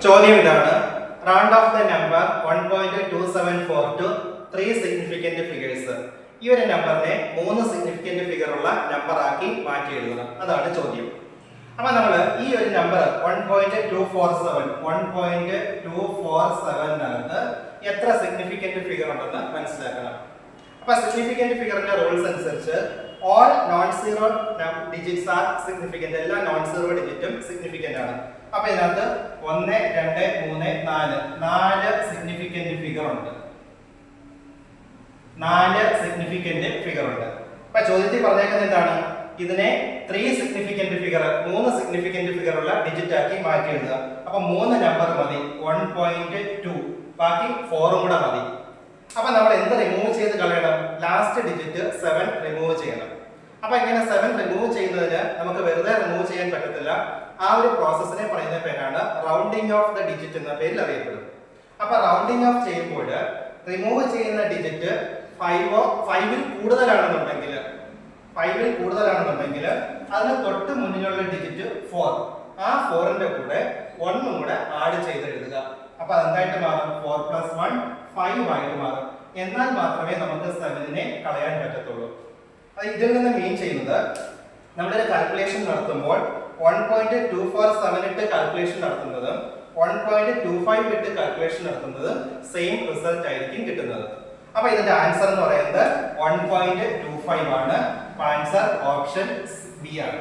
ചോദ്യം ഇതാണ്. Round of the number 1.2742 to 3 significant figures. ഈ ഒരു നമ്പറിനെ 3 സിഗ്നിഫിക്കന്റ് ഫിഗർ ഉള്ള നമ്പർ ആക്കി മാറ്റി എഴുതണം. അതാണ് ചോദ്യം. അപ്പൊ നമ്മൾ ഈ ഒരു നമ്പർ 1.247 എത്ര സിഗ്നിഫിക്കന്റ് ഫിഗർ ഉണ്ടെന്ന് മനസ്സിലാക്കണം. അപ്പൊ സിഗ്നിഫിക്കന്റ് ഫിഗറിന്റെ റൂൾസ് അനുസരിച്ച് all non-zero digits are significant. എല്ലാ നോൺ സീറോ ഡിജിറ്റും സിഗ്നിഫിക്കന്റ് ആണ്. അപ്പൊ ഇതിനകത്ത് 1, 2, 3, 4 സിഗ്നിഫിക്കന്റ് ഫിഗർ ഉണ്ട്. 4 സിഗ്നിഫിക്കന്റ് ഫിഗർ ഉണ്ട്. അപ്പൊ ചോദ്യത്തിൽ പറഞ്ഞേക്കുന്നത് എന്താണ്? ഇതിനെ 3 സിഗ്നിഫിക്കന്റ് ഫിഗർ, 3 സിഗ്നിഫിക്കന്റ് ഫിഗർ ഉള്ള ഡിജിറ്റ് ആക്കി മാറ്റി എഴുതുക. അപ്പൊ 3 നമ്പർ മതി, 1.2, ബാക്കി 4 കൂടെ മതി. അപ്പൊ നമ്മൾ എന്ത് റിമൂവ് ചെയ്ത് കളയണം? ലാസ്റ്റ് ഡിജിറ്റ് 7 റിമൂവ് ചെയ്യണം. അപ്പൊ ഇങ്ങനെ 7 റിമൂവ് ചെയ്യുന്നതിന് നമുക്ക് വെറുതെ റിമൂവ് ചെയ്യാൻ പറ്റത്തില്ല. ആ ഒരു പ്രോസസ്സിനെ പറയുന്ന പേരാണ് റൗണ്ടിങ് ഓഫ് ദ ഡിജിറ്റ് എന്ന പേരിൽ അറിയപ്പെടും. അപ്പൊ റൗണ്ടിങ് ഓഫ് ചെയ്യുമ്പോൾ റിമൂവ് ചെയ്യുന്ന ഡിജിറ്റ് 5ൽ കൂടുതലാണെന്നുണ്ടെങ്കിൽ അതിന് തൊട്ട് മുന്നിലുള്ള ഡിജിറ്റ് 4, ആ 4ന്റെ കൂടെ 1 കൂടെ ആഡ് ചെയ്ത് എഴുതുക. അപ്പൊ അതെന്തായിട്ട് മാറും? 4 + 1 5 ആയിട്ട് മാറും. എന്നാൽ മാത്രമേ നമുക്ക് 7നെ കളയാൻ പറ്റത്തുള്ളൂ. അത് ഇതിൽ നിന്ന് മീൻ ചെയ്യുന്നത് നമ്മളൊരു കാൽക്കുലേഷൻ നടത്തുമ്പോൾ 1.247 ഇട്ട് കാൽക്കുലേഷൻ നടത്തുന്നതും 1.25 ഇട്ട് കാൽക്കുലേഷൻ നടത്തുന്നതും സെയിം റിസൾട്ട് ആയിരിക്കും കിട്ടുന്നത്. അപ്പൊ ഇതിന്റെ ആൻസർ എന്ന് പറയുന്നത് 1.25 ആണ്. ആൻസർ ഓപ്ഷൻ ബി ആണ്.